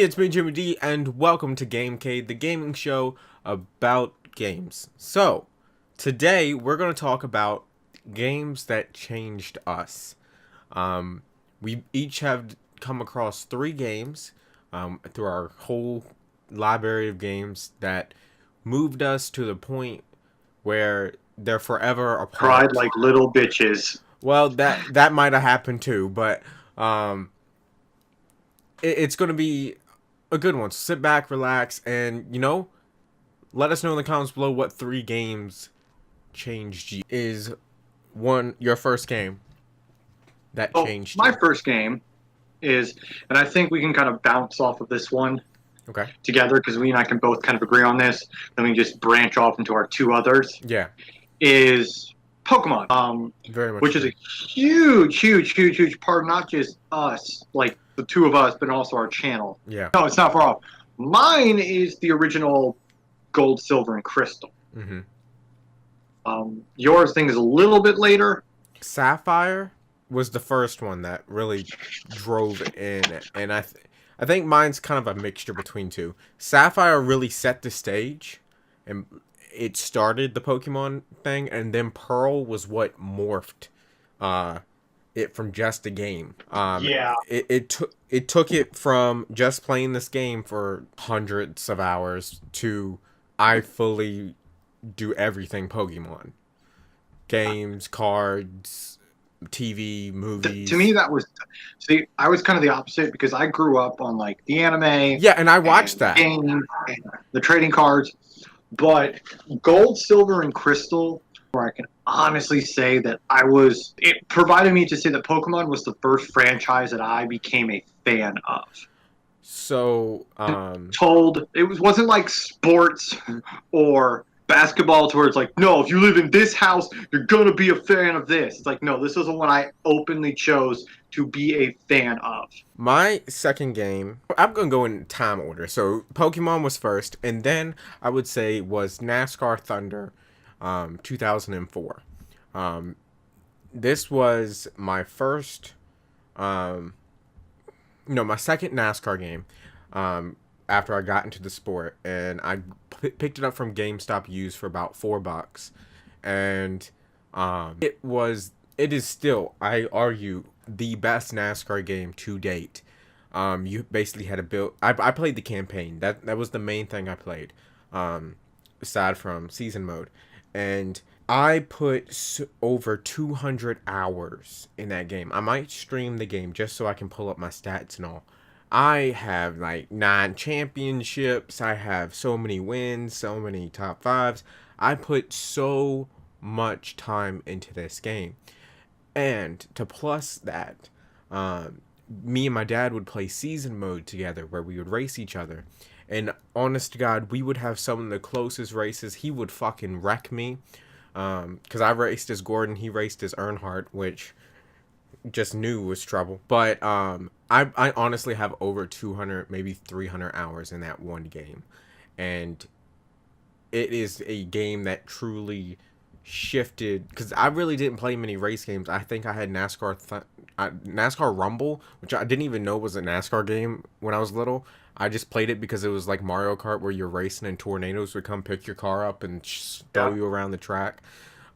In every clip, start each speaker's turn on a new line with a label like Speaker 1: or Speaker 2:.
Speaker 1: Hey, it's me, Jimmy D, and welcome to Gamecade, the gaming show about games. So, today we're going to talk about games that changed us. We each have come across 3 games through our whole library of games that moved us to the point where they're forever
Speaker 2: Cried
Speaker 1: apart.
Speaker 2: like little bitches.
Speaker 1: Well, that might have happened too, but um, it's going to be a good one. So sit back, relax, and let us know in the comments below what 3 games changed you. Is one your first game that
Speaker 2: So
Speaker 1: changed
Speaker 2: my
Speaker 1: you?
Speaker 2: first game is, and I think we can kind of bounce off of this one
Speaker 1: Okay.
Speaker 2: together because we and I can both kind of agree on this. Then we just branch off into our 2 others.
Speaker 1: Yeah,
Speaker 2: Is Pokemon,
Speaker 1: very much
Speaker 2: which is a
Speaker 1: agree.
Speaker 2: huge part of not just us, like the 2 of us, but also our channel.
Speaker 1: Yeah.
Speaker 2: No, it's not far off. Mine is the original Gold, Silver, and Crystal.
Speaker 1: Mm-hmm.
Speaker 2: Yours thing is a little bit later.
Speaker 1: Sapphire was the first one that really drove in, and I think mine's kind of a mixture between two. Sapphire really set the stage, and it started the Pokemon thing, and then Pearl was what morphed uh, it from just a game.
Speaker 2: Yeah.
Speaker 1: It took it from just playing this game for hundreds of hours to I fully do everything Pokemon. Games, cards, TV,
Speaker 2: To me,
Speaker 1: movies.
Speaker 2: that was, see, I was kind of the opposite because I grew up on like the anime
Speaker 1: Yeah, and I watched
Speaker 2: and the
Speaker 1: that.
Speaker 2: games and the trading cards. But Gold, Silver, and Crystal, where I can honestly say that it provided me to say that Pokemon was the first franchise that I became a fan of.
Speaker 1: So,
Speaker 2: Told it wasn't like sports or basketball to where it's like, no, if you live in this house, you're gonna be a fan of this. It's like, no, this isn't what I openly chose to be a fan of.
Speaker 1: my second game, I'm gonna go in time order. So Pokemon was first, and then I would say was NASCAR Thunder, 2004. Um, this was my first, um, no, my second NASCAR game. After I got into the sport, and I picked it up from GameStop used for about $4, and it is still, I argue, the best NASCAR game to date. You basically had to build. I played the campaign. That was the main thing I played, aside from season mode, and I put over 200 hours in that game. I might stream the game just so I can pull up my stats and all. I have like 9 championships. I have so many wins, so many top fives. I put so much time into this game. And to plus that, me and my dad would play season mode together where we would race each other. And honest to God, we would have some of the closest races. He would fucking wreck me. Because I raced as Gordon, he raced as Earnhardt, which just knew was trouble. But I honestly have over 200, maybe 300 hours in that one game. And it is a game that truly shifted because I really didn't play many race games. I think I had NASCAR Rumble, which I didn't even know was a NASCAR game when I was little. I just played it because it was like Mario Kart where you're racing and tornadoes would come pick your car up and throw
Speaker 2: Yeah.
Speaker 1: you around the track.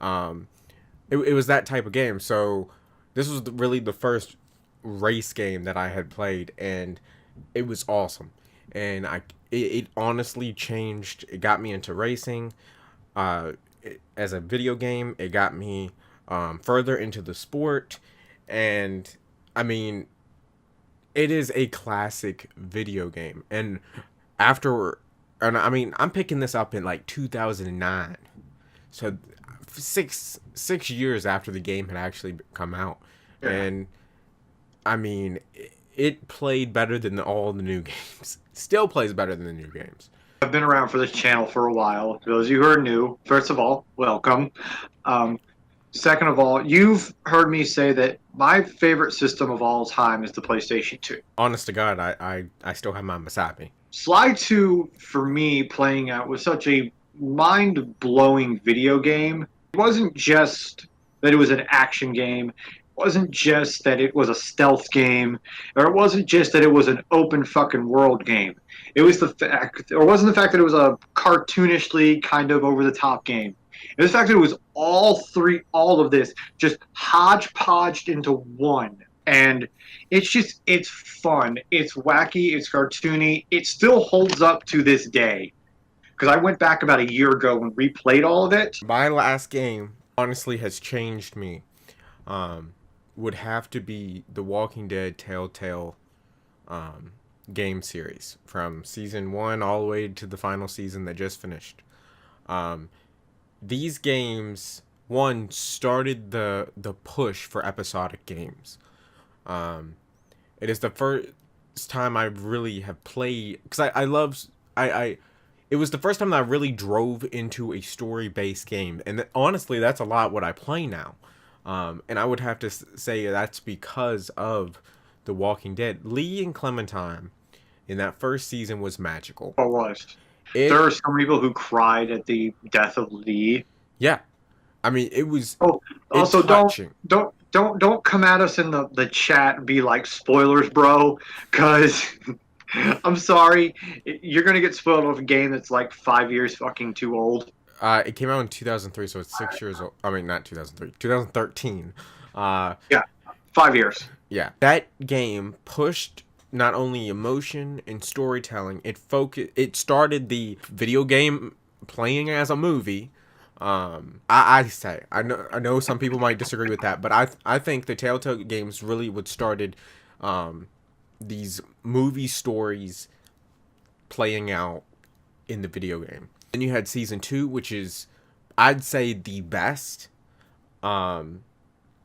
Speaker 1: Um, it was that type of game. So this was really the first race game that I had played, and it was awesome. And it honestly changed. It got me into racing. As a video game, it got me further into the sport, and I mean, it is a classic video game. And after, and I mean, I'm picking this up in like 2009, so six years after the game had actually come out,
Speaker 2: Yeah.
Speaker 1: and I mean, it played better than all the new games. Still plays better than the new games.
Speaker 2: I've been around for this channel for a while. For those of you who are new, first of all, welcome. Um, Second of all, you've heard me say that my favorite system of all time is the PlayStation 2.
Speaker 1: Honest to God, I still have my Masapi.
Speaker 2: Sly 2, for me, playing out was such a mind blowing video game. It wasn't just that it was an action game, wasn't just that it was a stealth game, or it wasn't just that it was an open fucking world game. It was the fact, or wasn't the fact that it was a cartoonishly kind of over the top game. It was the fact that it was all of this, just hodgepodged into one. And it's fun. It's wacky. It's cartoony. It still holds up to this day. Because I went back about a year ago and replayed all of it.
Speaker 1: My last game honestly has changed me. Would have to be the Walking Dead Telltale game series from season 1 all the way to the final season that just finished. These games, one, started the push for episodic games. It is the first time I really have played, because I love it was the first time that I really drove into a story based game, and honestly that's a lot what I play now. And I would have to say that's because of The Walking Dead. Lee and Clementine in that first season was magical.
Speaker 2: It was. There are some people who cried at the death of Lee.
Speaker 1: Yeah, I mean it was.
Speaker 2: Oh, also
Speaker 1: touching.
Speaker 2: don't come at us in the chat and be like spoilers, bro, because I'm sorry, you're gonna get spoiled with a game that's like 5 years fucking too old.
Speaker 1: It came out in 2003, so it's 6 years old. I mean, not 2003, 2013.
Speaker 2: Yeah, 5 years.
Speaker 1: Yeah, that game pushed not only emotion and storytelling. It started the video game playing as a movie. I know some people might disagree with that, but I think the Telltale games really would started these movie stories playing out in the video game. Then you had season 2, which is, I'd say, the best of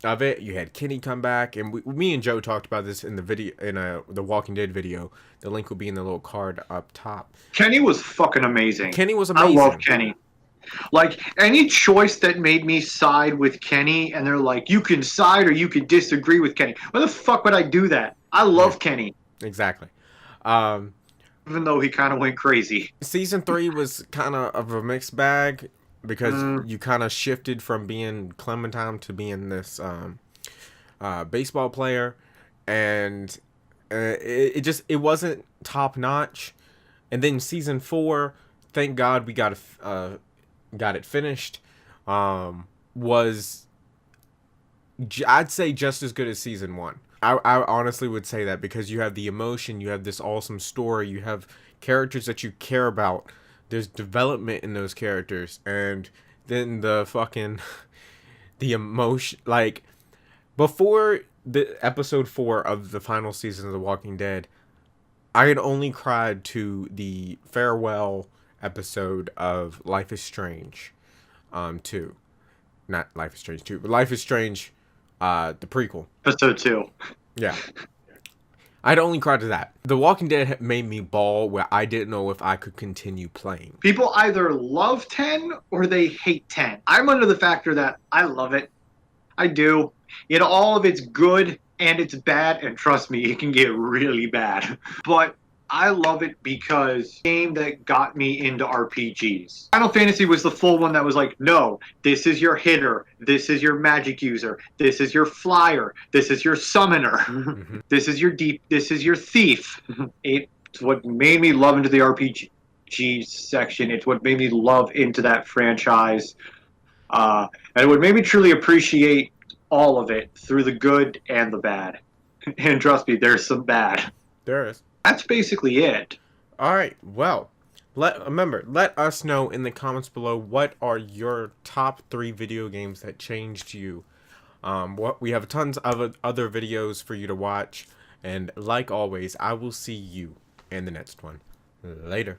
Speaker 1: it. You had Kenny come back, and me and Joe talked about this in the video, in the Walking Dead video. The link will be in the little card up top.
Speaker 2: Kenny was fucking amazing.
Speaker 1: Kenny was amazing.
Speaker 2: I love Kenny. Like, any choice that made me side with Kenny, and they're like, you can side or you can disagree with Kenny. Why the fuck would I do that? I love Kenny.
Speaker 1: Exactly.
Speaker 2: Even though he kind of went crazy.
Speaker 1: Season 3 was kind of a mixed bag because you kind of shifted from being Clementine to being this baseball player, and it wasn't top notch. And then season 4, thank God we got it finished. Was, I'd say, just as good as season 1. I honestly would say that because you have the emotion, you have this awesome story, you have characters that you care about, there's development in those characters, and then the emotion, like, before the episode 4 of the final season of The Walking Dead, I had only cried to the farewell episode of Life is Strange 2. Not Life is Strange 2, but Life is Strange, the prequel.
Speaker 2: Episode 2.
Speaker 1: Yeah. I'd only cried to that. The Walking Dead made me bawl where I didn't know if I could continue playing.
Speaker 2: People either love 10 or they hate 10. I'm under the factor that I love it. I do. In all of its good and it's bad, and trust me, it can get really bad. But I love it because it's a game that got me into RPGs. Final Fantasy was the full one that was like, no, this is your hitter, this is your magic user, this is your flyer, this is your summoner, this is your thief. It's what made me love into the RPG section. It's what made me love into that franchise. And what made me truly appreciate all of it through the good and the bad. And trust me, there's some bad.
Speaker 1: There is.
Speaker 2: That's basically it.
Speaker 1: All right. Well, remember, let us know in the comments below what are your top 3 video games that changed you. We have tons of other videos for you to watch, and like always, I will see you in the next one. Later.